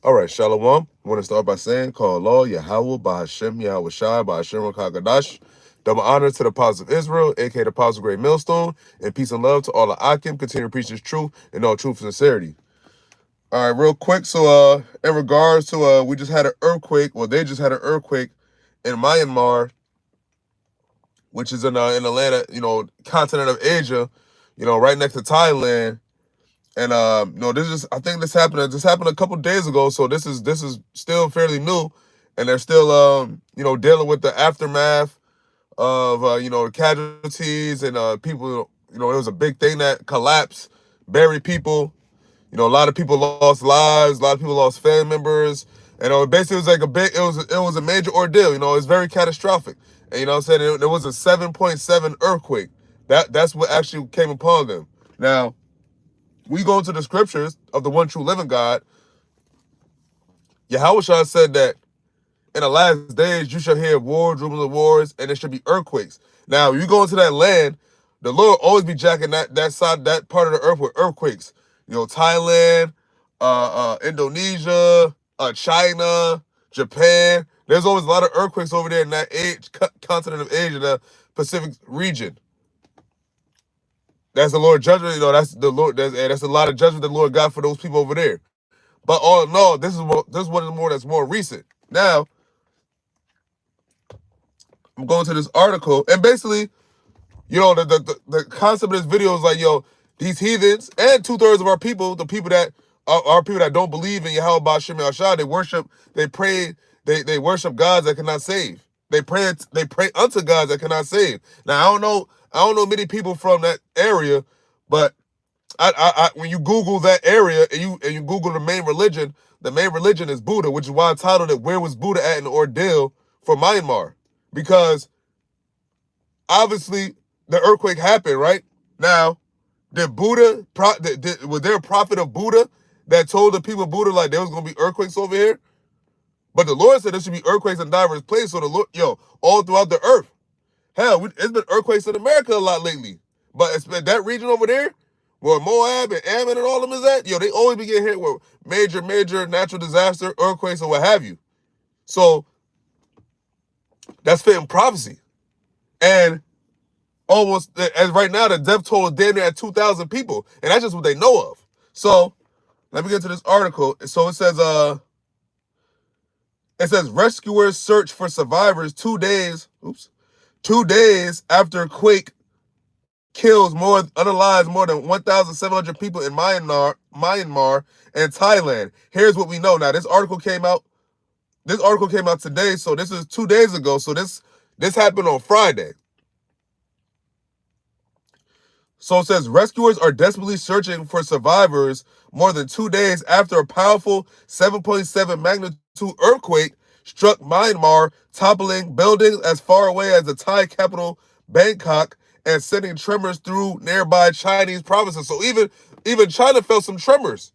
All right, Shalom. I want to start by saying, call Allah, YAHAWAH, BAHASHAM, YAHAWASHI, BAHASHAM, Rakakadash. Double honor to the apostles of Israel, aka the apostles of Great Millstone, and peace and love to all the Akim. Continue to preach this truth and all truth and sincerity. All right, real quick. So, in regards to, we just had an earthquake. Well, they just had an earthquake in Myanmar, which is in the land, continent of Asia, right next to Thailand. And this is I think this happened. This happened a couple days ago, so this is still fairly new, and they're still dealing with the aftermath of the casualties and people. It was a big thing that collapsed, buried people. A lot of people lost lives. A lot of people lost family members. And basically it was like it was a major ordeal. It's very catastrophic. And what I'm saying, there was a 7.7 earthquake. That's what actually came upon them. Now, we go into the scriptures of the one true living God. Yahawashi said that in the last days you shall hear wars, rumors of wars, and there should be earthquakes. Now, you go into that land, the Lord always be jacking that side, that part of the earth with earthquakes. Thailand, Indonesia, China, Japan. There's always a lot of earthquakes over there in that continent of Asia, the Pacific region. That's the Lord judgment. That's the Lord. That's a lot of judgment the Lord got for those people over there. But all in all, this is one of the more that's more recent. Now, I'm going to this article, and basically, the concept of this video is like, these heathens and 2/3 of our people, the people that are people that don't believe in Yahweh BAHASHAM YAHWASHI, they pray, they worship gods that cannot save. They pray unto gods that cannot save. Now, I don't know many people from that area, but when you Google that area and you Google the main religion is Buddha, which is why I titled it "Where Was Buddha at in the Ordeal for Myanmar?" Because obviously the earthquake happened, right? Now, did Buddha was there a prophet of Buddha that told the people of Buddha like there was gonna be earthquakes over here? But the Lord said there should be earthquakes in diverse places. So the Lord, all throughout the earth. Hell, it's been earthquakes in America a lot lately. But it's been that region over there, where Moab and Ammon and all of them is at, they always be getting hit with major natural disaster, earthquakes, or what have you. So that's fitting prophecy. And almost as right now, the death toll is damn near at 2,000 people, and that's just what they know of. So let me get to this article. So it says rescuers search for survivors 2 days. 2 days after quake kills unalives more than 1,700 people in Myanmar and Thailand. Here's what we know. Now, this article came out today, so this is 2 days ago. So this happened on Friday. So it says rescuers are desperately searching for survivors more than 2 days after a powerful 7.7 magnitude earthquake struck Myanmar, toppling buildings as far away as the Thai capital, Bangkok, and sending tremors through nearby Chinese provinces. So even China felt some tremors.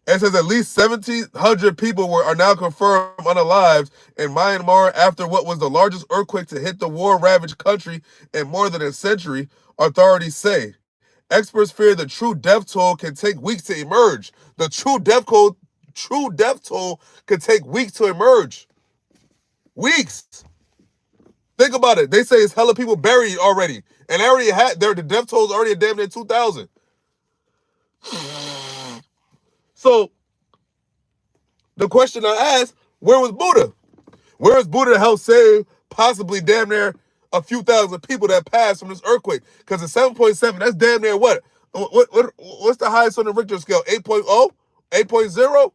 It says at least 1,700 people are now confirmed unalived in Myanmar after what was the largest earthquake to hit the war-ravaged country in more than a century, authorities say. Experts fear the true death toll can take weeks to emerge. The true death toll could take weeks to emerge. Weeks. Think about it. They say it's hella people buried already. And the death toll is already a damn near 2,000. So, the question I asked, where was Buddha? Where is Buddha to help save possibly damn near a few thousand people that passed from this earthquake? Because the 7.7, that's damn near what? What's the highest on the Richter scale? 8.0? 8.0?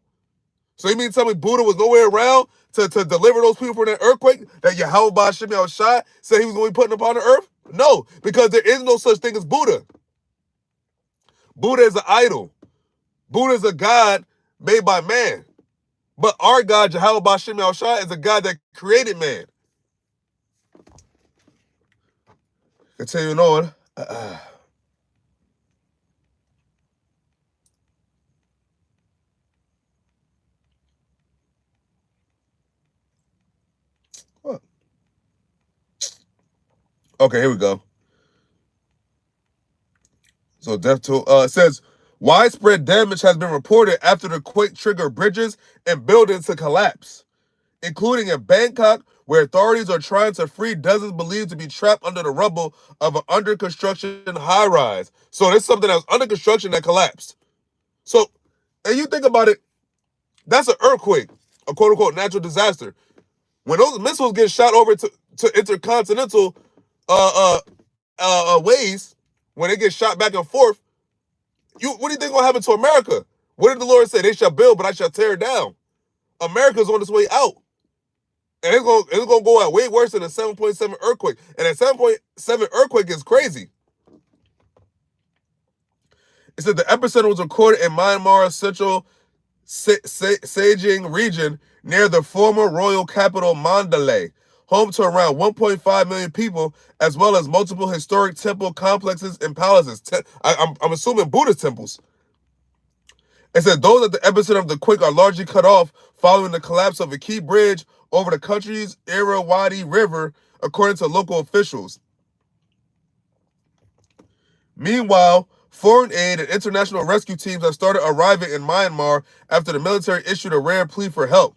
So you mean to tell me Buddha was nowhere around to deliver those people from that earthquake that Yahweh BAHASHAM YAHWASHI said he was going to be putting upon the earth? No, because there is no such thing as Buddha. Buddha is an idol. Buddha is a god made by man. But our God, Yahweh BAHASHAM YAHWASHI, is a God that created man. Continuing on. What? Okay, here we go. So death toll. It says Widespread damage has been reported after the quake triggered bridges and buildings to collapse, including in Bangkok, where authorities are trying to free dozens believed to be trapped under the rubble of an under-construction high-rise. So there's something that was under construction that collapsed. So, and you think about it, that's an earthquake, a quote-unquote natural disaster. When those missiles get shot over to intercontinental ways, when they get shot back and forth, what do you think will happen to America? What did the Lord say? They shall build, but I shall tear down. America's on its way out. And it's gonna go out way worse than a 7.7 earthquake. And a 7.7 earthquake is crazy. It said the epicenter was recorded in Myanmar's central Sajing region near the former royal capital Mandalay, home to around 1.5 million people, as well as multiple historic temple complexes and palaces. I'm assuming Buddhist temples. It said those at the epicenter of the quake are largely cut off following the collapse of a key bridge over the country's Irrawaddy River, according to local officials. Meanwhile, foreign aid and international rescue teams have started arriving in Myanmar after the military issued a rare plea for help.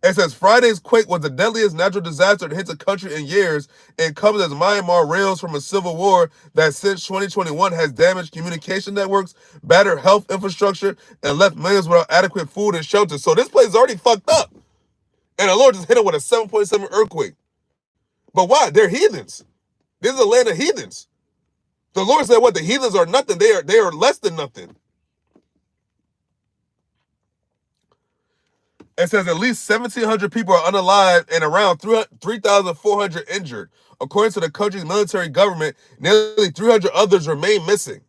It says Friday's quake was the deadliest natural disaster to hit the country in years and comes as Myanmar reels from a civil war that since 2021 has damaged communication networks, battered health infrastructure, and left millions without adequate food and shelter. So this place is already fucked up. And the Lord just hit it with a 7.7 earthquake. But why? They're heathens. This is a land of heathens. The Lord said what? The heathens are nothing. They are less than nothing. It says at least 1,700 people are unalive and around 3,400 injured. According to the country's military government, nearly 300 others remain missing.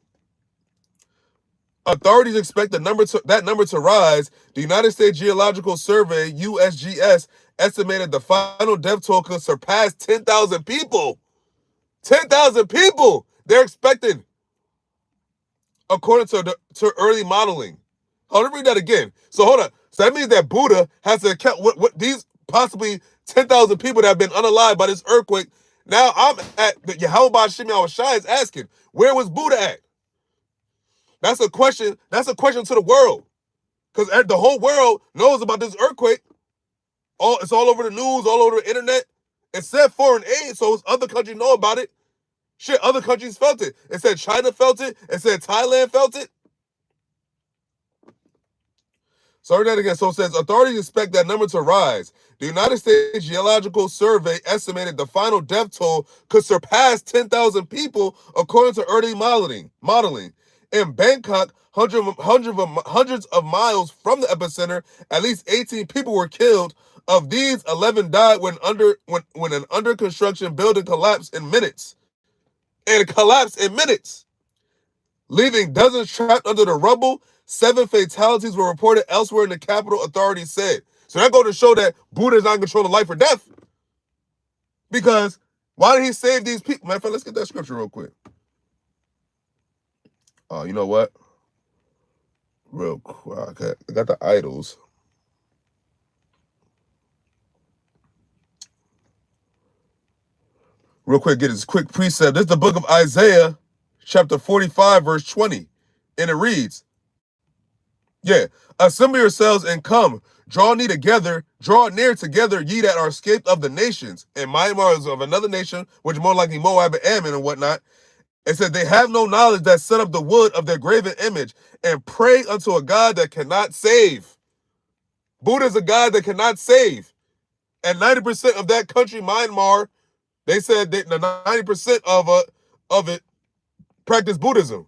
Authorities expect that number to rise. The United States Geological Survey, USGS, estimated the final death toll could surpass 10,000 people. 10,000 people they're expecting, according to early modeling. Hold on, read that again. So hold on. So that means that Buddha has to account what these possibly 10,000 people that have been unalive by this earthquake. Now I'm at the YAHAWASHI YAHAWASHI is asking, where was Buddha at? That's a question. That's a question to the world, because the whole world knows about this earthquake. It's all over the news, all over the internet. It said foreign aid, so other countries know about it. Shit, other countries felt it. It said China felt it. It said Thailand felt it. Sorry that again. So it says authorities expect that number to rise. The United States Geological Survey estimated the final death toll could surpass 10,000 people, according to early modeling. In Bangkok, hundreds of miles from the epicenter, at least 18 people were killed. Of these, 11 died when an under construction building collapsed in minutes. And it collapsed in minutes, leaving dozens trapped under the rubble. 7 fatalities were reported elsewhere in the capital, authorities said. So that goes to show that Buddha is not in control of life or death. Because why did he save these people? Matter of fact, let's get that scripture real quick. Oh, you know what? Real quick. I got the idols. Real quick, get this quick precept. This is the book of Isaiah, chapter 45, verse 20. And it reads, assemble yourselves and come, draw near together, ye that are escaped of the nations. And Myanmar is of another nation, which is more likely Moab and Ammon and whatnot. It said they have no knowledge that set up the wood of their graven image and pray unto a God that cannot save. Buddha is a God that cannot save. And 90% of that country, Myanmar, they said that 90% of it practice Buddhism.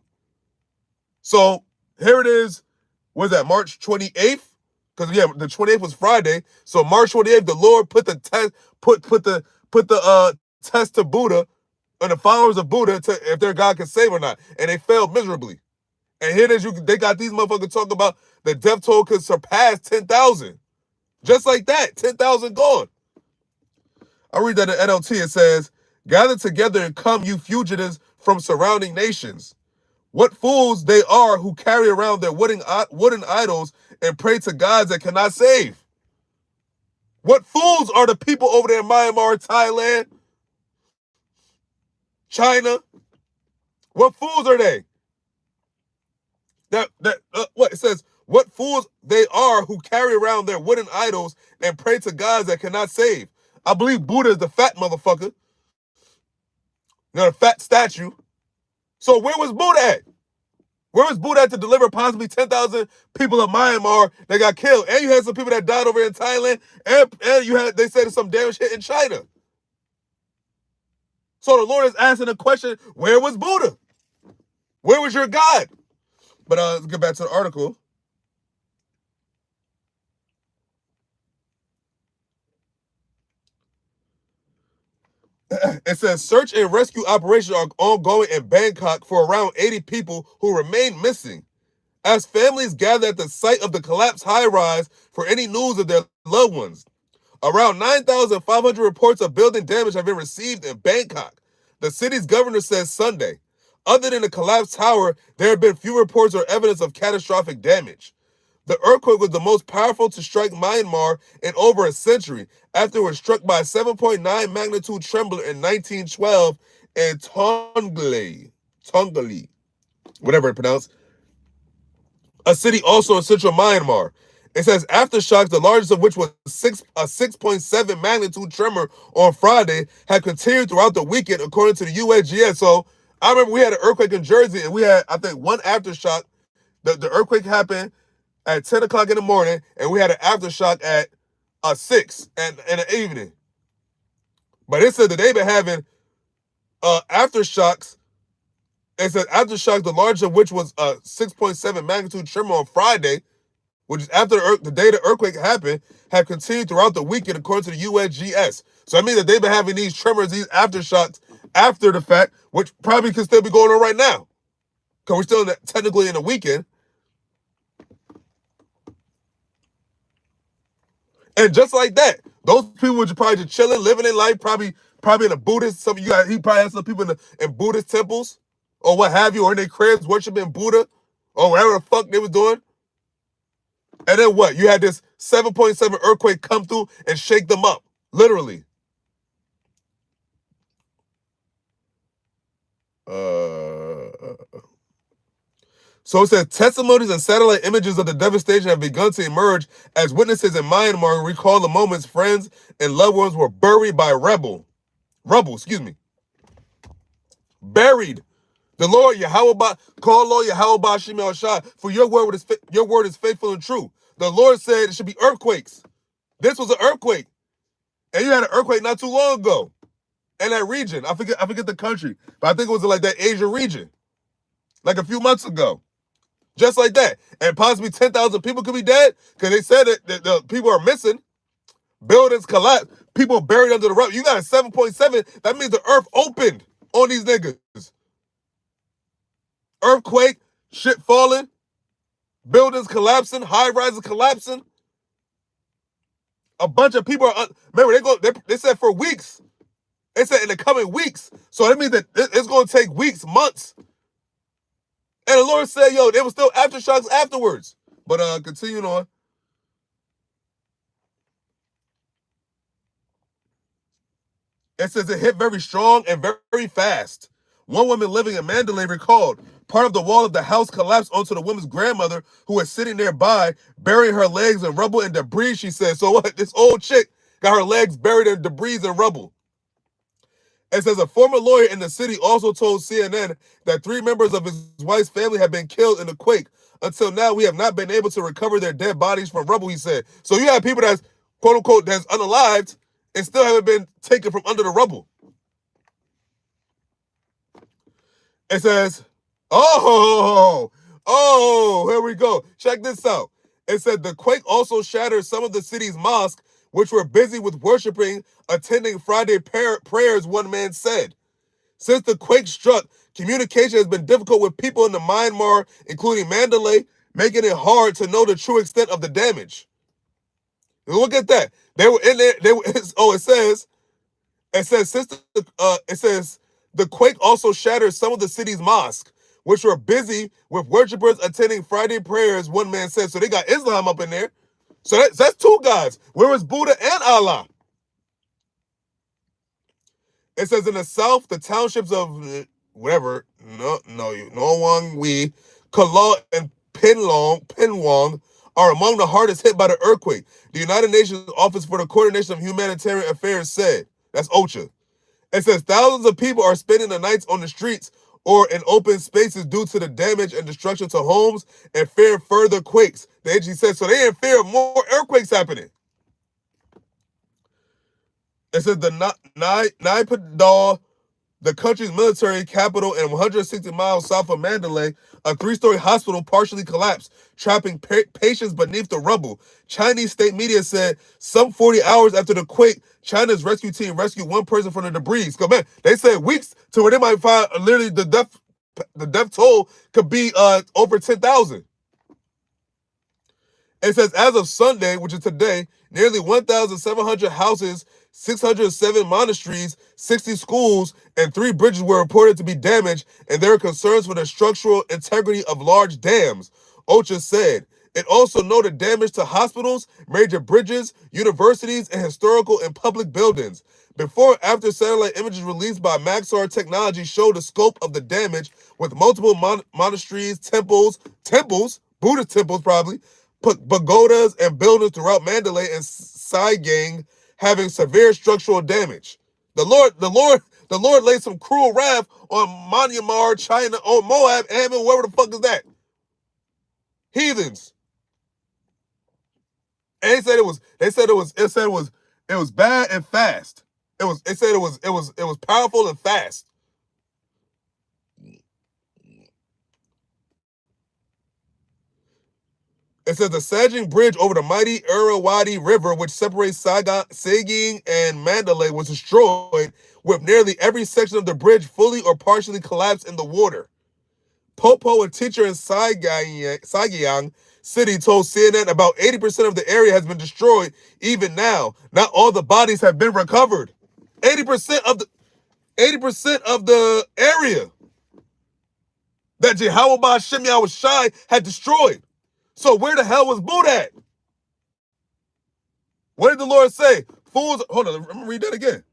So here it is. Was that March 28th? Because the 28th was Friday. So March 28th, the Lord put the test, put the test to Buddha and the followers of Buddha to if their God can save or not, and they failed miserably. And here it is. They got these motherfuckers talking about the death toll could surpass 10,000, just like that. 10,000 gone. I read that in NLT. It says, "Gather together and come, you fugitives from surrounding nations. What fools they are who carry around their wooden idols and pray to gods that cannot save." What fools are the people over there in Myanmar, Thailand, China? What fools are they? What it says, what fools they are who carry around their wooden idols and pray to gods that cannot save. I believe Buddha is the fat motherfucker. The fat statue. So where was Buddha at? Where was Buddha at to deliver possibly 10,000 people of Myanmar that got killed? And you had some people that died over in Thailand, and you had, they said some damn shit in China. So the Lord is asking the question, where was Buddha? Where was your God? But let's get back to the article. It says search and rescue operations are ongoing in Bangkok for around 80 people who remain missing, as families gather at the site of the collapsed high-rise for any news of their loved ones. Around 9,500 reports of building damage have been received in Bangkok, the city's governor says Sunday. Other than the collapsed tower, there have been few reports or evidence of catastrophic damage. The earthquake was the most powerful to strike Myanmar in over a century after it was struck by a 7.9 magnitude trembler in 1912 in Tongali, whatever it pronounced, a city also in central Myanmar. It says aftershocks, the largest of which was a 6.7 magnitude tremor on Friday, had continued throughout the weekend, according to the USGS. So I remember we had an earthquake in Jersey, and we had, I think, one aftershock. The earthquake happened at 10 o'clock in the morning, and we had an aftershock at 6 in the evening. But it said that they've been having aftershocks. It said aftershocks, the largest of which was a 6.7 magnitude tremor on Friday, which is after the day the earthquake happened, have continued throughout the weekend, according to the USGS. So I mean that they've been having these tremors, these aftershocks after the fact, which probably could still be going on right now, because we're still technically in the weekend. And just like that, those people were probably just chilling, living their life, probably in a Buddhist. Some of you guys, he probably had some people in Buddhist temples or what have you, or in their cribs worshiping Buddha or whatever the fuck they was doing. And then what? You had this 7.7 earthquake come through and shake them up, literally. So it says testimonies and satellite images of the devastation have begun to emerge as witnesses in Myanmar recall the moments friends and loved ones were buried by rubble. Buried. The Lord Yahawah, call Lord YAHAWASHI, for your word is faithful and true. The Lord said it should be earthquakes. This was an earthquake, and you had an earthquake not too long ago in that region. I forget the country, but I think it was like that Asia region, like a few months ago. Just like that. And possibly 10,000 people could be dead because they said that the people are missing. Buildings collapse. People buried under the rubble. You got a 7.7. That means the earth opened on these niggas. Earthquake, shit falling, buildings collapsing, high rises collapsing. A bunch of people are, remember, they said for weeks. They said in the coming weeks. So that means that it's going to take weeks, months. And the Lord said, yo, there was still aftershocks afterwards. But continuing on. It says it hit very strong and very fast. One woman living in Mandalay recalled part of the wall of the house collapsed onto the woman's grandmother who was sitting nearby, burying her legs in rubble and debris, she said. So what? This old chick got her legs buried in debris and rubble. It says a former lawyer in the city also told CNN that 3 members of his wife's family have been killed in the quake. Until now, we have not been able to recover their dead bodies from rubble, he said. So you have people that's, quote unquote, that's unalived and still haven't been taken from under the rubble. It says, here we go. Check this out. It said the quake also shattered some of the city's mosques, which were busy with worshiping, attending Friday prayers, one man said. Since the quake struck, communication has been difficult with people in the Myanmar, including Mandalay, making it hard to know the true extent of the damage. Look at that. They were in there. It says the quake also shattered some of the city's mosques, which were busy with worshipers attending Friday prayers, one man said. So they got Islam up in there. So that's 2 gods. Where was Buddha and Allah? It says in the south, the townships of whatever, Noangwi, Kala, and Pinwang are among the hardest hit by the earthquake. The United Nations Office for the Coordination of Humanitarian Affairs said, that's OCHA. It says thousands of people are spending the nights on the streets or in open spaces due to the damage and destruction to homes and fear further quakes. The agency says, so they in fear of more earthquakes happening. It says the Naypyidaw, the country's military capital and 160 miles south of Mandalay, a 3-story hospital partially collapsed, trapping patients beneath the rubble. Chinese state media said some 40 hours after the quake, China's rescue team rescued one person from the debris. So, man, they said weeks to where they might find literally the death toll could be over 10,000. It says as of Sunday, which is today, nearly 1,700 houses, 607 monasteries, 60 schools, and 3 bridges were reported to be damaged, and there are concerns for the structural integrity of large dams, OCHA said. It also noted damage to hospitals, major bridges, universities, and historical and public buildings. Before and after satellite images released by Maxar Technology showed the scope of the damage, with multiple monasteries, temples, Buddhist temples probably, pagodas, and buildings throughout Mandalay and Saigang having severe structural damage. The Lord laid some cruel wrath on Myanmar, China, or Moab, Ammon, whoever the fuck is that? Heathens. And it was bad and fast. It said it was powerful and fast. It says the Sajing Bridge over the mighty Irrawaddy River, which separates Saigang and Mandalay, was destroyed, with nearly every section of the bridge fully or partially collapsed in the water. Popo, a teacher in Saigang City, told CNN about 80% of the area has been destroyed even now. Not all the bodies have been recovered. 80% of the area that YAHAWASHI YAHAWASHI had destroyed. So where the hell was Buddha at? What did the Lord say? Fools, hold on, let me read that again.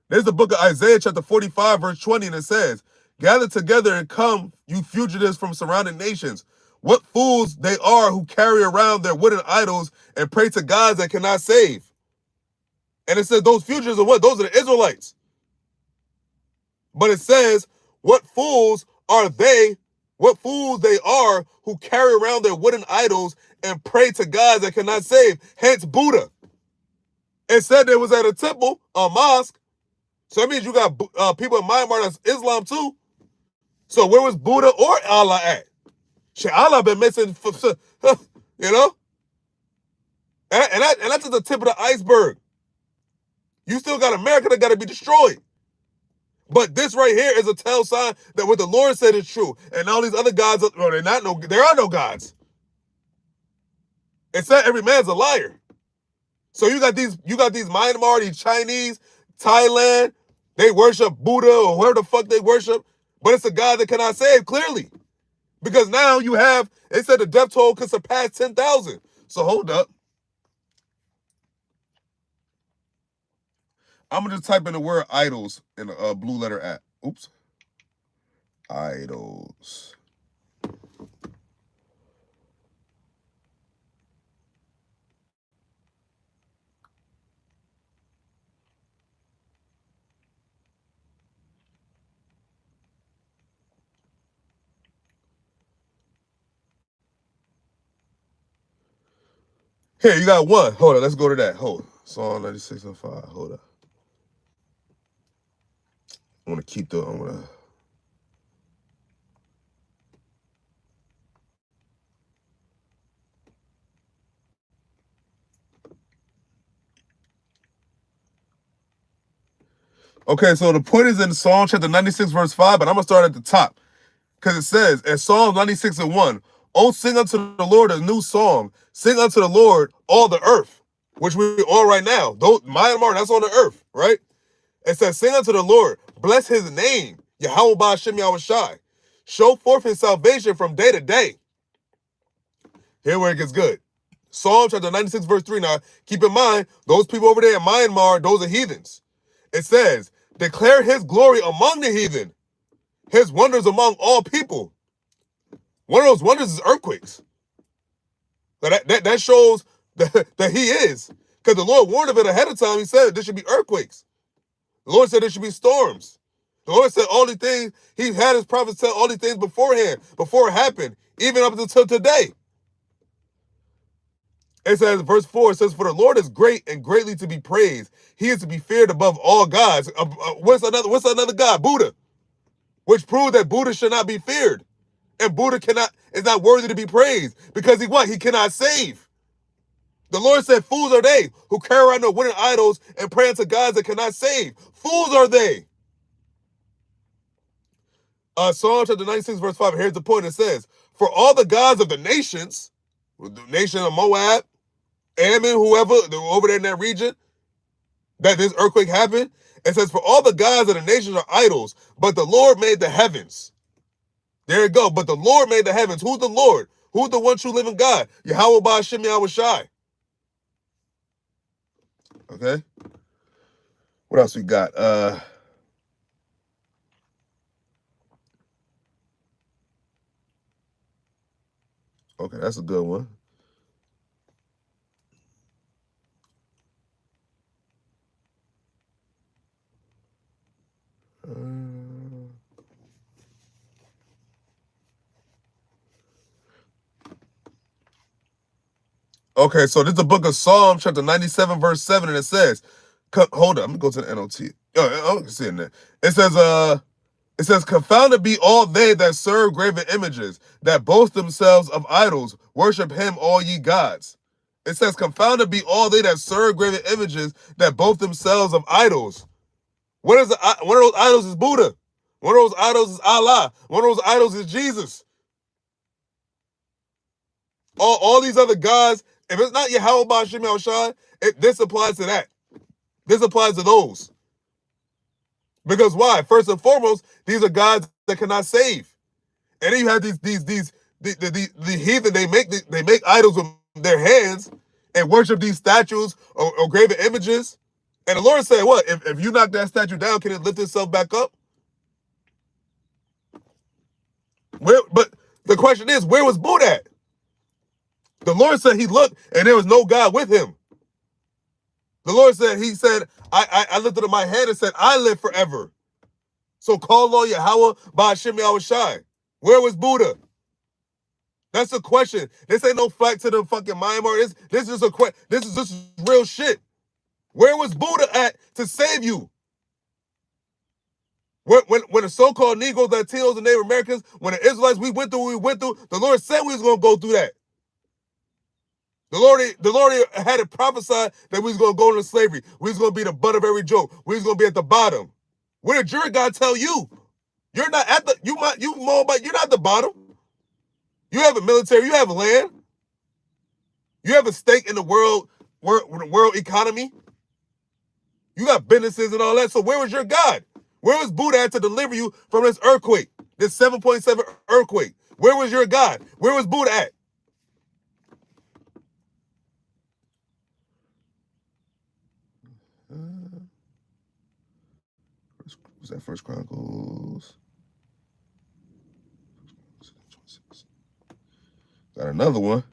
There's the book of Isaiah, chapter 45, verse 20, and it says, gather together and come, you fugitives from surrounding nations. What fools they are who carry around their wooden idols and pray to gods that cannot save. And it says those fugitives are what? Those are the Israelites. But it says, what fools are they? What fools they are who carry around their wooden idols and pray to gods that cannot save. Hence Buddha. It said they was at a temple, a mosque. So that means you got people in Myanmar that's Islam too. So where was Buddha or Allah at? Shit, Allah been missing, you know? And that's just the tip of the iceberg. You still got America that got to be destroyed. But this right here is a tell sign that what the Lord said is true. And all these other gods, well, there are no gods. It said every man's a liar. So you got these Myanmar, these Chinese, Thailand, they worship Buddha or whoever the fuck they worship, but it's a God that cannot save, clearly. Because now you have, they said the death toll could surpass 10,000. So hold up. I'm going to just type in the word idols in a blue letter app. Oops. Idols. Here, you got one. Hold on, let's go to that. Hold on. Psalm 96:5. Hold up. I'm going to Okay, so the point is in Psalm chapter 96, verse 5, but I'm going to start at the top. Because it says, in Psalm 96:1, oh, sing unto the Lord a new song. Sing unto the Lord all the earth, which we're on right now. Myanmar, that's on the earth, right? It says, sing unto the Lord, bless his name, Yahawah BAHASHAM YAHAWASHI. Show forth his salvation from day to day. Here where it gets good. Psalm chapter 96, verse 3. Now, keep in mind, those people over there in Myanmar, those are heathens. It says, declare his glory among the heathen, his wonders among all people. One of those wonders is earthquakes. So that shows that he is. Because the Lord warned of it ahead of time. He said there should be earthquakes. The Lord said there should be storms. The Lord said all these things. He had his prophets tell all these things beforehand, before it happened, even up until today. It says, verse 4, it says, for the Lord is great and greatly to be praised. He is to be feared above all gods. What's another God? Buddha. Which proved that Buddha should not be feared. And Buddha is not worthy to be praised. Because he cannot save. The Lord said, fools are they who carry around their wooden idols and pray unto gods that cannot save. Fools are they. Psalm chapter 96, verse 5, here's the point. It says, for all the gods of the nations, the nation of Moab, Ammon, whoever, over there in that region, that this earthquake happened, it says, for all the gods of the nations are idols, but the Lord made the heavens. There you go. But the Lord made the heavens. Who's the Lord? Who's the one true living God? Yahawah, BAHASHAM, YAHAWASHI. Okay. What else we got? Okay, that's a good one. Okay, so this is the book of Psalm, chapter 97, verse 7, and it says, hold on, I'm gonna go to the NOT. Oh, I'm seeing that. It says, confounded be all they that serve graven images, that boast themselves of idols, worship him, all ye gods. It says, confounded be all they that serve graven images, that boast themselves of idols. One of those idols is Buddha. One of those idols is Allah. One of those idols is Jesus. All these other gods, if it's not Yahawah, BAHASHAM, YAHAWASHI, this applies to that. This applies to those. Because why? First and foremost, these are gods that cannot save. And then you have the heathen, they make idols with their hands and worship these statues or graven images. And the Lord said, what? If you knock that statue down, can it lift itself back up? But the question is, where was Buddha at? The Lord said he looked and there was no God with him. The Lord said, he said, I lifted up my hand and said, I live forever. So call on Yahawah, BAHASHAM, YAHAWASHI. Where was Buddha? That's a question. This ain't no fact to the fucking Myanmar. This is a question. This is real shit. Where was Buddha at to save you? When the so-called Negroes, Latinos, and Native Americans, when the Israelites, we went through what we went through, the Lord said we was going to go through that. The Lord had it prophesied that we was going to go into slavery. We was going to be the butt of every joke. We was going to be at the bottom. What did your God tell you? You're not at the, you're not at the bottom. You have a military, you have land. You have a stake in the world economy. You got businesses and all that. So where was your God? Where was Buddha at to deliver you from this earthquake? This 7.7 earthquake. Where was your God? Where was Buddha at? Was that First Chronicles? Got another one.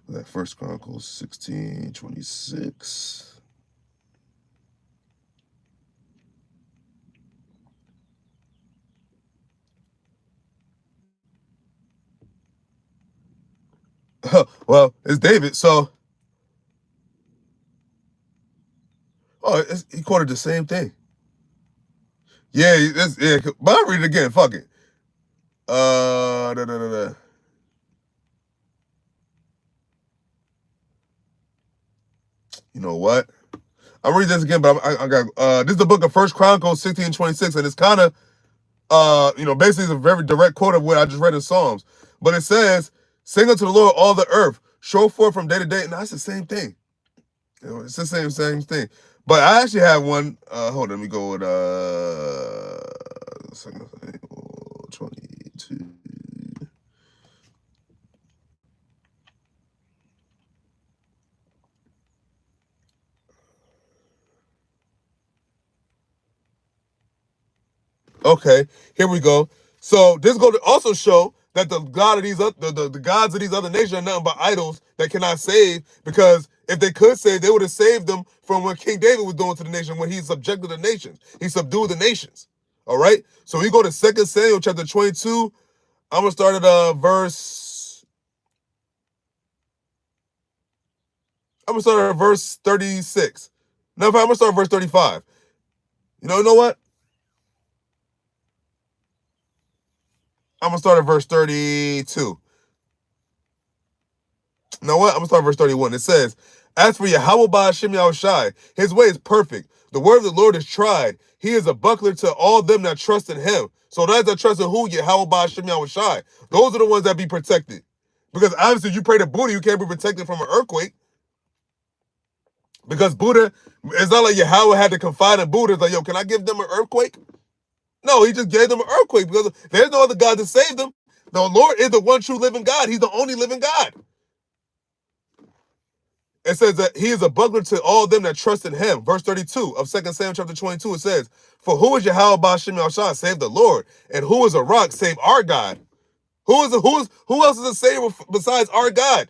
Was that First Chronicles 16:26? Well, it's David, so he quoted the same thing. Yeah, but I'll read it again. Fuck it. Da, da, da, da. You know what? I'll read this again, but I got this is the book of First Chronicles 16:26, and it's kind of basically it's a very direct quote of what I just read in Psalms. But it says, "Sing unto the Lord all the earth, show forth from day to day." And that's the same thing. It's the same thing. But I actually have one. Hold on, let me go with 22. Okay, here we go. So this is going to also show that the God of these the gods of these other nations are nothing but idols that cannot save. Because if they could save, they would have saved them from what King David was doing to the nation when he subjected the nations. He subdued the nations. All right. So we go to 2 Samuel chapter 22. I'm gonna start at verse. I'm gonna start at verse 36. No, I'm gonna start at verse 35. You know what? I'm gonna start at verse 32. You know what? I'm gonna start at verse 31. It says, "As for Yahawah BAHASHAM YAHWASHI, his way is perfect. The word of the Lord is tried. He is a buckler to all them that trust in him." So those that trust in who? Yahawah BAHASHAM YAHWASHI. Those are the ones that be protected. Because obviously, you pray to Buddha, you can't be protected from an earthquake. Because Buddha, it's not like Yahweh had to confide in Buddha. It's like, yo, can I give them an earthquake? No, he just gave them an earthquake because there's no other God to save them. The Lord is the one true living God. He's the only living God. It says that he is a buckler to all them that trust in him. Verse 32 of 2 Samuel chapter 22, it says, "For who is Yahweh BaHashem Yahushua, save the Lord, and who is a rock, save our God." Who else is a savior besides our God?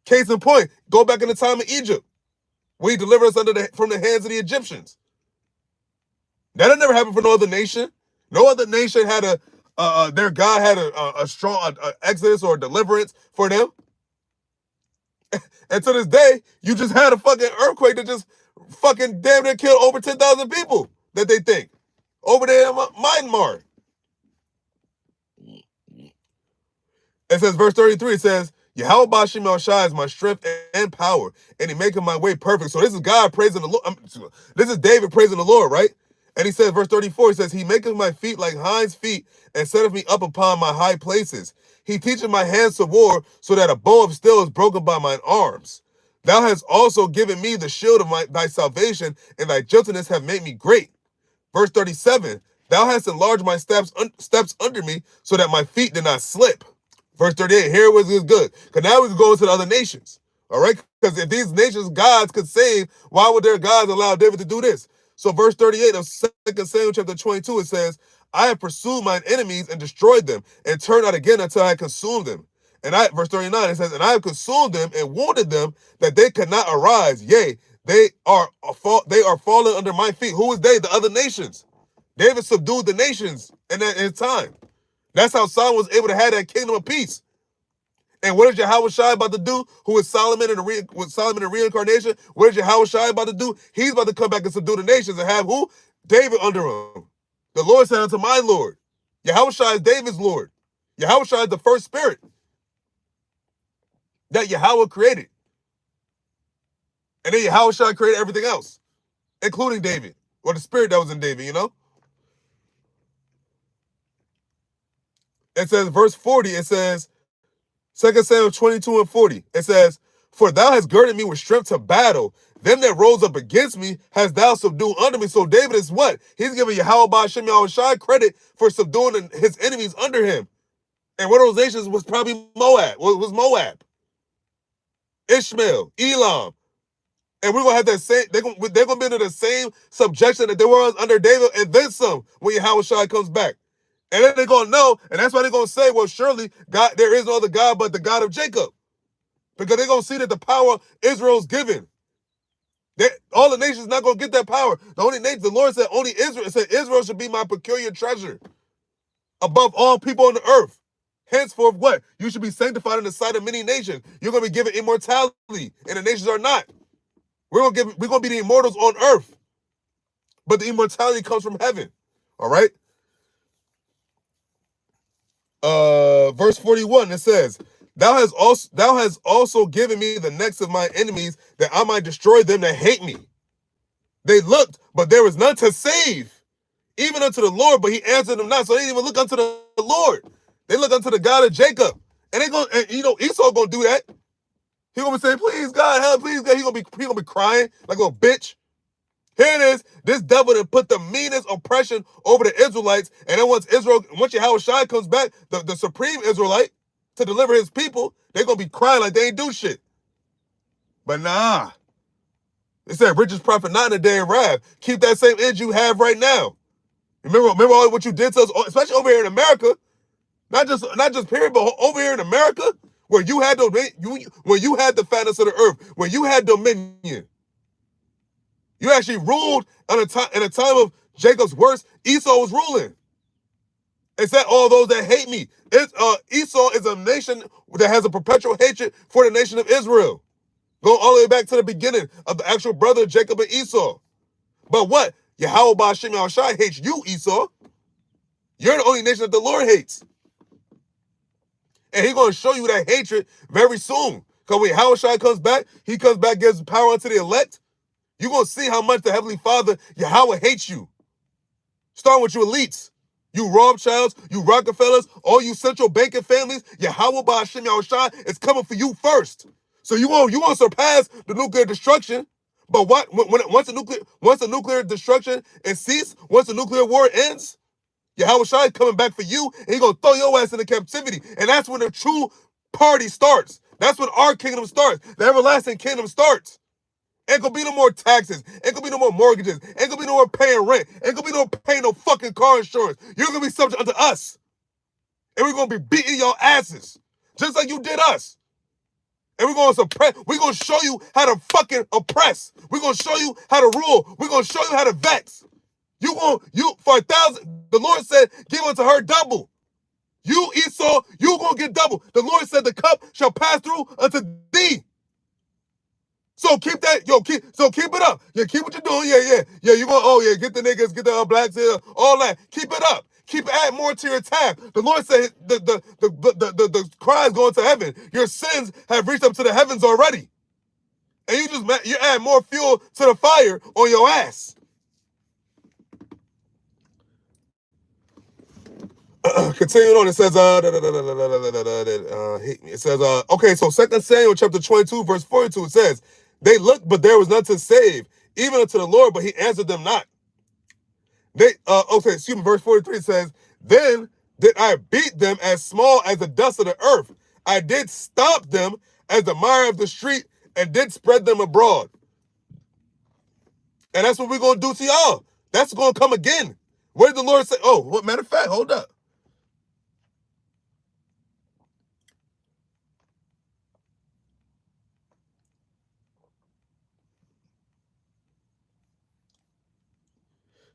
Case in point, go back in the time of Egypt, where he delivered us from the hands of the Egyptians. That had never happened for no other nation. No other nation had their God had a strong exodus or deliverance for them. And to this day, you just had a fucking earthquake that just fucking damn near killed over 10,000 people that they think over there in Myanmar. It says, verse 33, it says, "Yahweh BaHashem Yahushua is my strength and power, and he maketh my way perfect." So this is God praising the Lord. This is David praising the Lord, right? And he says, verse 34, he says, "He maketh my feet like hinds' feet, and setteth me up upon my high places. He teacheth my hands to war, so that a bow of steel is broken by mine arms. Thou hast also given me the shield of thy salvation, and thy gentleness have made me great." Verse 37, "Thou hast enlarged my steps under me, so that my feet did not slip." Verse 38, here was good. Because now we can go into the other nations. All right? Because if these nations' gods could save, why would their gods allow David to do this? So verse 38 of 2 Samuel chapter 22, it says, "I have pursued mine enemies and destroyed them, and turned not again until I had consumed them." Verse 39, it says, "And I have consumed them and wounded them, that they could not arise. Yea, they are fallen under my feet." Who is they? The other nations. David subdued the nations in his time. That's how Solomon was able to have that kingdom of peace. And what is Yahawashi about to do? Who is Solomon in the reincarnation? What is Yahawashi about to do? He's about to come back and subdue the nations and have who? David under him. The Lord said unto my Lord. Yahawashi is David's Lord. Yahawashi is the first spirit that Yahweh created. And then Yahawashi created everything else, including David, or the spirit that was in David, you know? It says, verse 40, it says, 2 Samuel 22 and 40, it says, "For thou hast girded me with strength to battle. Them that rose up against me hast thou subdued under me." So David is what? He's giving Yahweh BaHashem Yahushua credit for subduing his enemies under him. And one of those nations was probably Moab. Was Moab, Ishmael, Elam. And we're going to have that same, they're going to be under the same subjection that they were under David, and then some when Yahushua comes back. And then they're going to know, and that's why they're going to say, well, surely God, there is no other God but the God of Jacob. Because they're going to see that the power Israel's given. All the nations not going to get that power. The only nation, the Lord said, only Israel. It said, Israel should be my peculiar treasure above all people on the earth. Henceforth, what? You should be sanctified in the sight of many nations. You're going to be given immortality, and the nations are not. We're going to be the immortals on earth. But the immortality comes from heaven. All right? Verse 41, it says, Thou hast also given me the necks of my enemies, that I might destroy them that hate me. They looked, but there was none to save, even unto the Lord, but he answered them not. So they didn't even look unto the Lord. They look unto the God of Jacob. And Esau gonna do that. He gonna be saying, "Please God, help, please God." He gonna be crying like a little bitch. Here it is. This devil that put the meanest oppression over the Israelites. And then once Yahushua comes back, the supreme Israelite, to deliver his people, they're going to be crying like they ain't do shit. But nah. It said, "Richest prophet not in the day of wrath." Keep that same edge you have right now. Remember all what you did to us, especially over here in America. Not just period, but over here in America, where you had where you had the fatness of the earth, where you had dominion. You actually ruled in a time of Jacob's worst. Esau was ruling. It said all those that hate me. Esau is a nation that has a perpetual hatred for the nation of Israel. Go all the way back to the beginning of the actual brother Jacob and Esau. But what? Yahawah BAHASHAM YAHAWASHI hates you, Esau. You're the only nation that the Lord hates. And he's going to show you that hatred very soon. Because when Yahawashi comes back, he comes back, gives power unto the elect. You're going to see how much the Heavenly Father, Yahweh, hates you. Starting with you elites, you Rothschilds, you Rockefellers, all you central banking families, Yahawah BAHASHAM YAHAWASHI is coming for you first. So you won't surpass the nuclear destruction. But once the nuclear destruction is ceased, once the nuclear war ends, Yahawashi is coming back for you, and he's going to throw your ass into captivity. And that's when the true party starts. That's when our kingdom starts. The everlasting kingdom starts. Ain't gonna be no more taxes. Ain't gonna be no more mortgages. Ain't gonna be no more paying rent. Ain't gonna be no paying no fucking car insurance. You're gonna be subject unto us. And we're gonna be beating your asses. Just like you did us. And we're gonna suppress. We're gonna show you how to fucking oppress. We're gonna show you how to rule. We're gonna show you how to vex. You for 1,000. The Lord said, give unto her double. You, Esau, you gonna get double. The Lord said, the cup shall pass through unto thee. So keep that, keep it up. Yeah, keep what you're doing. Yeah. You gonna, get the niggas, get the blacks here, all that. Keep it up. Keep adding more to your tab. The Lord said the crimes going to heaven. Your sins have reached up to the heavens already. And you add more fuel to the fire on your ass. Continuing on, it says, it says, okay, so 2 Samuel chapter 22, verse 42, it says, they looked, but there was none to save, even unto the Lord, but he answered them not. Verse 43 says, then did I beat them as small as the dust of the earth. I did stomp them as the mire of the street, and did spread them abroad. And that's what we're going to do to y'all. That's going to come again. What did the Lord say? Oh, what matter of fact, hold up.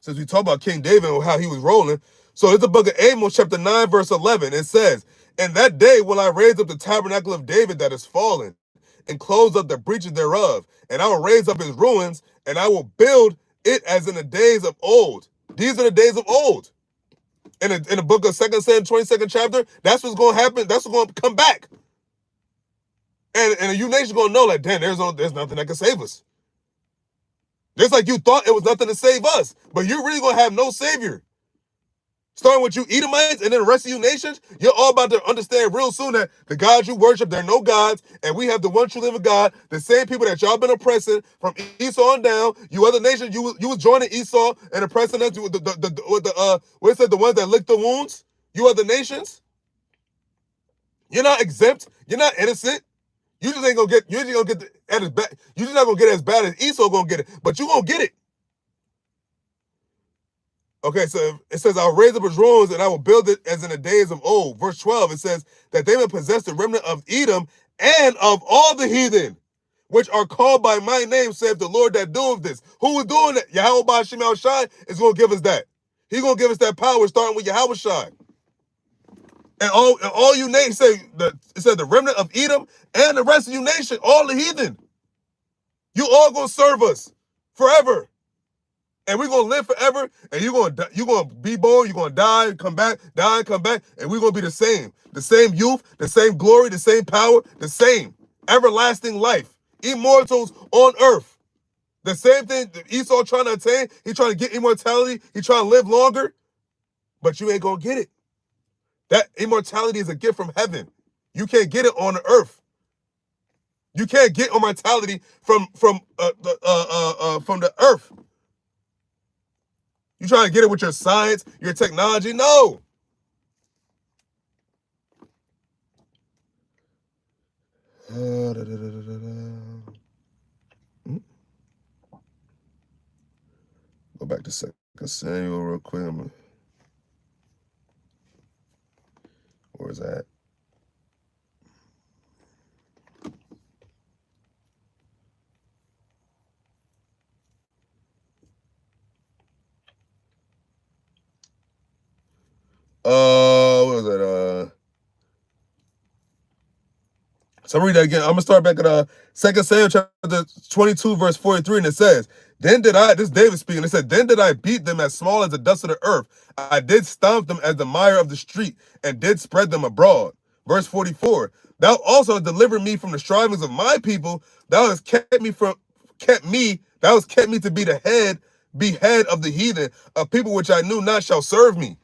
Since we talk about King David and how he was rolling. So it's the book of Amos, chapter 9, verse 11. It says, in that day will I raise up the tabernacle of David that is fallen, and close up the breaches thereof. And I will raise up his ruins, and I will build it as in the days of old. These are the days of old. In the book of 2 Samuel, 22nd chapter, that's what's going to happen. That's what's going to come back. And you nation's going to know, like, damn, there's nothing that can save us. Just like you thought it was nothing to save us, but you're really going to have no savior. Starting with you Edomites and then the rest of you nations, you're all about to understand real soon that the gods you worship, they're no gods, and we have the one true living God, the same people that y'all been oppressing from Esau on down. You other nations, you was joining Esau and oppressing us with the ones that licked the wounds. You other nations, you're not exempt, you're not innocent. You just ain't gonna get. You just gonna get at as bad. You just not gonna get as bad as Esau gonna get it, but you gonna get it. Okay, so it says, "I'll raise up his ruins and I will build it as in the days of old." Verse 12, it says that they may possess the remnant of Edom and of all the heathen, which are called by my name, saith the Lord that doeth this. Who is doing that? Yahawah BAHASHAM YAHAWASHI is gonna give us that. He's gonna give us that power, starting with Yahawashi. And all you nations, it said the remnant of Edom and the rest of you nation, all the heathen. You all gonna serve us forever. And we're gonna live forever, and you're gonna be born, you're gonna die, come back, and we're gonna be the same. The same youth, the same glory, the same power, the same everlasting life. Immortals on earth. The same thing that Esau trying to attain. He's trying to get immortality, he's trying to live longer, but you ain't gonna get it. That immortality is a gift from heaven. You can't get it on the earth. You can't get immortality from the earth. You trying to get it with your science, your technology? No. Go Go back to 2 Samuel real quick. Where is that? What was that? So I'm read that again. I'm gonna start back at 2 Samuel chapter 22, verse 43, and it says, "Then did I," this is David speaking, it said, "Then did I beat them as small as the dust of the earth. I did stomp them as the mire of the street, and did spread them abroad." Verse 44, "Thou also hast delivered me from the strivings of my people. Thou hast thou hast kept me to be head of the heathen. A people which I knew not shall serve me."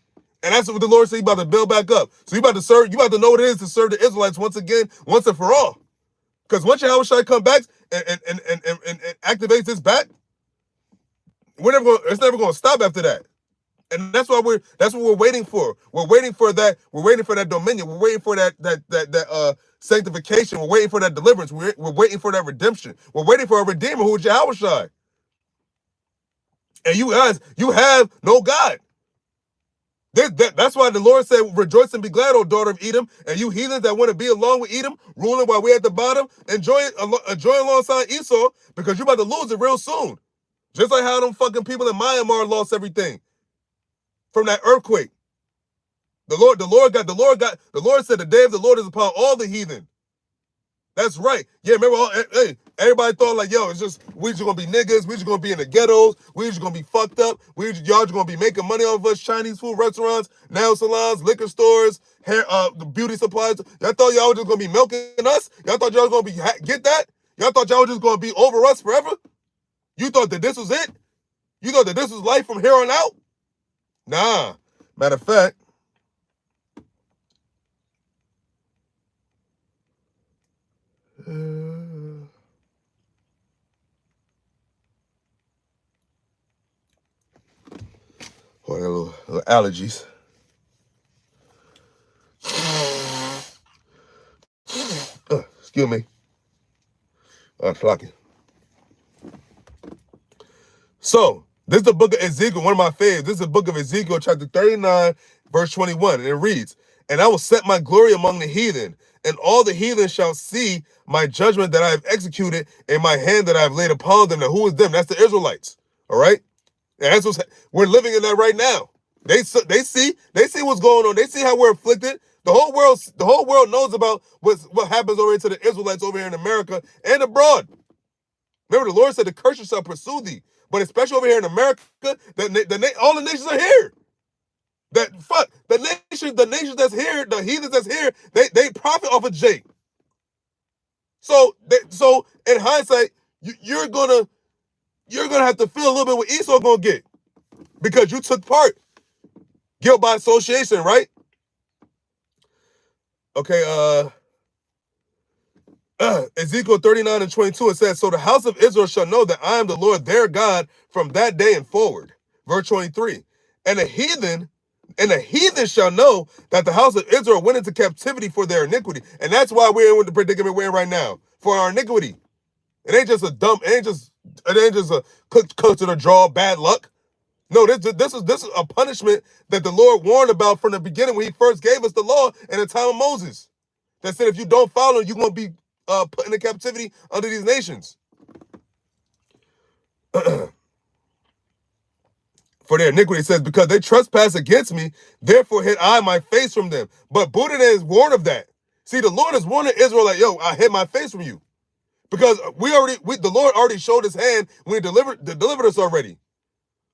And that's what the Lord said, he about to build back up. So you about to know what it is to serve the Israelites once again, once and for all. Because once YAHAWASHI come back and activates this back, it's never gonna stop after that. And that's what we're waiting for. We're waiting for that dominion. We're waiting for that sanctification. We're waiting for that deliverance. We're waiting for that redemption. We're waiting for a redeemer who is YAHAWASHI. And you guys, you have no God. That's why the Lord said, "Rejoice and be glad, O daughter of Edom, and you heathens that want to be along with Edom, ruling while we're at the bottom, enjoy alongside Esau, because you're about to lose it real soon." Just like how them fucking people in Myanmar lost everything from that earthquake. The Lord said, "The day of the Lord is upon all the heathen." That's right. Yeah, remember, everybody thought like, yo, we just gonna be niggas, we just gonna be in the ghettos, we just gonna be fucked up, y'all just gonna be making money off of us, Chinese food restaurants, nail salons, liquor stores, hair, beauty supplies. Y'all thought y'all was just gonna be milking us? Y'all thought y'all was gonna be, get that? Y'all thought y'all was just gonna be over us forever? You thought that this was it? You thought that this was life from here on out? Nah. Matter of fact, little allergies. Excuse me. Flocking. So, this is the book of Ezekiel, one of my favorites. This is the book of Ezekiel, chapter 39, verse 21. And it reads, "And I will set my glory among the heathen, and all the heathen shall see my judgment that I have executed in my hand that I have laid upon them." Now, who is them? That's the Israelites. All right? And that's we're living in that right now. They see what's going on. They see how we're afflicted. The whole world knows about what happens over here to the Israelites over here in America and abroad. Remember, the Lord said, "The curses shall pursue thee." But especially over here in America, all the nations are here. The nations that's here, the heathens that's here, they profit off of Jake. So in hindsight, you're gonna have to feel a little bit what Esau gonna get because you took part. Guilt by association, right? Okay, Ezekiel 39 and 22, it says, "So the house of Israel shall know that I am the Lord their God from that day and forward." Verse 23, and the heathen shall know that the house of Israel went into captivity for their iniquity. And that's why we're in the predicament we're in right now, for our iniquity. It ain't just a cook to the draw, bad luck. No, this is a punishment that the Lord warned about from the beginning when he first gave us the law in the time of Moses. That said, if you don't follow, you're going to be put into captivity under these nations. For their iniquity, it says, "Because they trespass against me, therefore hid I my face from them." But Buddha is warned of that. See, the Lord is warning Israel like, yo, I hid my face from you. Because the Lord already showed his hand when he delivered us already.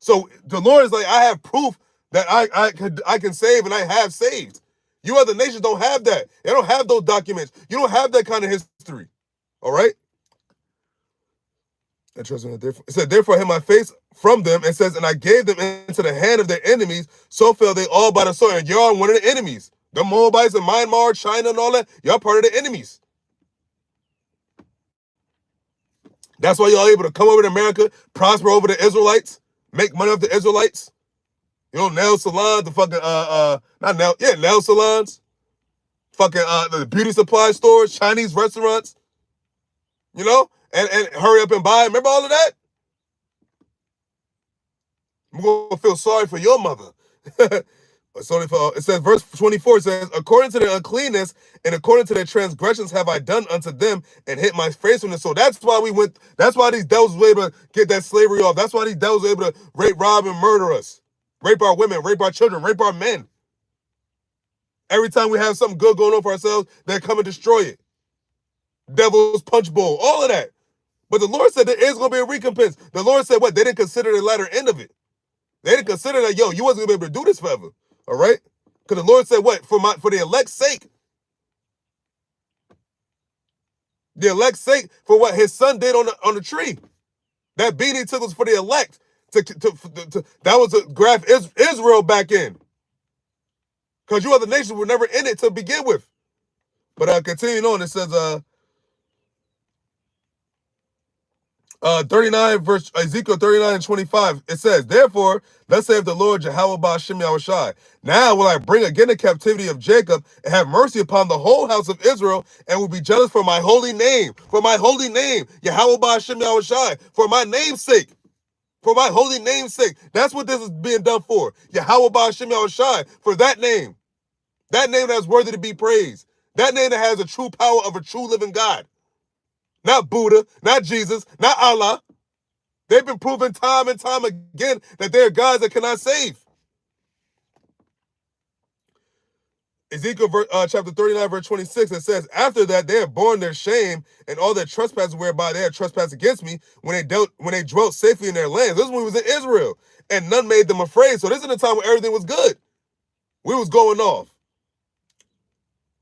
So the Lord is like, I have proof that I can save and I have saved. You other nations don't have that. They don't have those documents. You don't have that kind of history. All right? It said, "Therefore I hid my face from them," and says, "And I gave them into the hand of their enemies, so fell they all by the sword." And y'all one of the enemies. The Moabites and Myanmar, China, and all that, y'all part of the enemies. That's why y'all able to come over to America, prosper over the Israelites, make money off the Israelites. You know, nail salons, the fucking nail salons, fucking the beauty supply stores, Chinese restaurants, you know, and hurry up and buy. Remember all of that? I'm going to feel sorry for your mother. So it says, verse 24 says, according to their uncleanness and according to their transgressions have I done unto them and hid my face from them. So that's why that's why these devils were able to get that slavery off. That's why these devils were able to rape, rob, and murder us. Rape our women, rape our children, rape our men. Every time we have something good going on for ourselves, they come and destroy it. Devil's punch bowl, all of that. But the Lord said there is going to be a recompense. The Lord said what? They didn't consider the latter end of it. They didn't consider that, yo, you wasn't going to be able to do this forever. All right? Because the Lord said what? For the elect's sake. The elect's sake for what his son did on the tree. That beating he took was for the elect. That was to grab Israel back in. Because you other nations were never in it to begin with. But continuing on, it says, 39 verse Ezekiel 39 and 25, it says, therefore, thus saith the Lord YAHAWAH BAHASHAM YAHAWASHI. Now will I bring again the captivity of Jacob and have mercy upon the whole house of Israel and will be jealous for my holy name. For my holy name, YAHAWAH BAHASHAM YAHAWASHI. For my name's sake. For my holy name's sake. That's what this is being done for. YAHAWAH BAHASHAM YAHAWASHI. For that name. That name that's worthy to be praised. That name that has the true power of a true living God. Not Buddha, not Jesus, not Allah. They've been proven time and time again that they're gods that cannot save. Ezekiel chapter 39, verse 26, it says, after that they have borne their shame and all their trespasses whereby they had trespassed against me when they dwelt safely in their lands. This is when we was in Israel, and none made them afraid. So this is the time when everything was good. We was going off.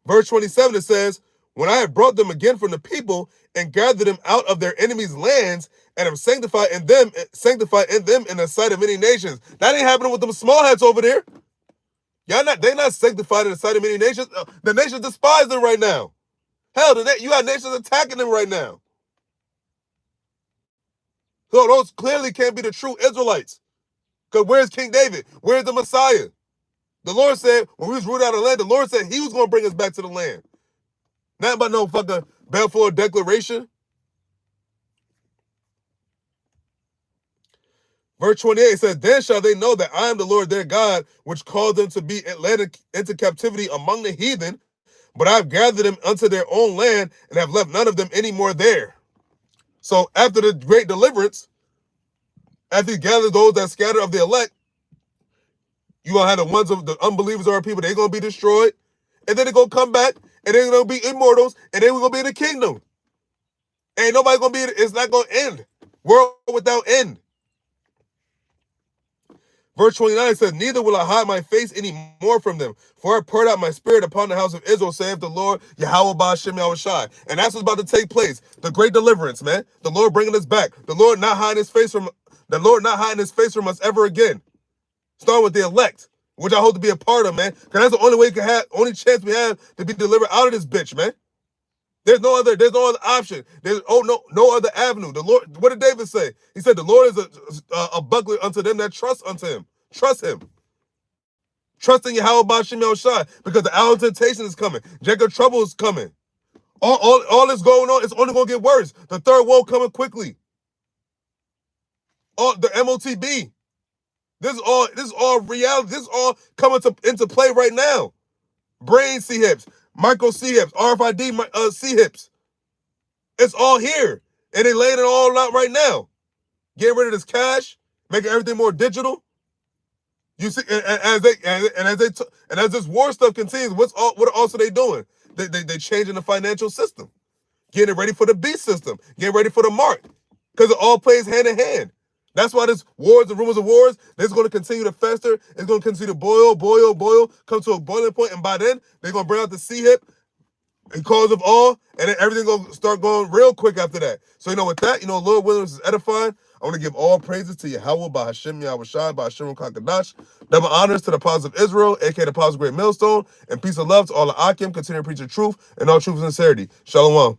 Verse 27, it says, when I have brought them again from the people and gathered them out of their enemies' lands and have sanctified in them in the sight of many nations. That ain't happening with them small hats over there. They're not sanctified in the sight of many nations. The nations despise them right now. Hell, you got nations attacking them right now. So those clearly can't be the true Israelites. Because where's King David? Where's the Messiah? The Lord said, when we was rooted out of the land, the Lord said he was going to bring us back to the land. Not about no fucking Balfour Declaration. Verse 28 says, then shall they know that I am the Lord their God, which called them to be led into captivity among the heathen, but I've gathered them unto their own land and have left none of them any more there. So after the great deliverance, after he gathers those that scatter of the elect, you gonna have the ones of the unbelievers or people, they're gonna be destroyed, and then they're gonna come back, and they're gonna be immortals, and then we're gonna be in the kingdom. Ain't nobody gonna be, it's not gonna end. World without end. Verse 29 says, neither will I hide my face any more from them, for I poured out my spirit upon the house of Israel, saith the Lord, YAHAWAH BAHASHAM YAHAWASHI. And that's what's about to take place. The great deliverance, man. The Lord bringing us back. The Lord not hiding his face from us ever again. Starting with the elect, which I hope to be a part of, man. Because that's the only way only chance we have to be delivered out of this bitch, man. There's no other option. There's no other avenue. The Lord, what did David say? He said, the Lord is a buckler unto them that trust unto him. Trust him. Trust in YAHAWAH BAHASHAM YAHAWASHI, because the hour of temptation is coming. Jacob trouble is coming. All this going on, it's only going to get worse. The third woe coming quickly. The MOTB. This is all reality. This is all coming into play right now. Brain C-hips, micro C-hips, RFID C-hips. It's all here. And they laying it all out right now. Getting rid of this cash, making everything more digital. You see, and as this war stuff continues, what are also they doing? They changing the financial system, getting it ready for the beast system, getting ready for the mark, because it all plays hand in hand. That's why this wars and rumors of wars, it's going to continue to fester. It's going to continue to boil, come to a boiling point, and by then they're going to bring out the C-hip and cause of all, and then everything going to start going real quick after that. So with that, Lord willing, this is edifying. I want to give all praises to YAHAWAH BAHASHAM YAHAWASHI BAHASHAM KAKADASH. Double honors to the apostles of Israel, aka the apostles of Great Millstone, and peace and love to all the Akim. Continue to preach the truth and all truth and sincerity. Shalom.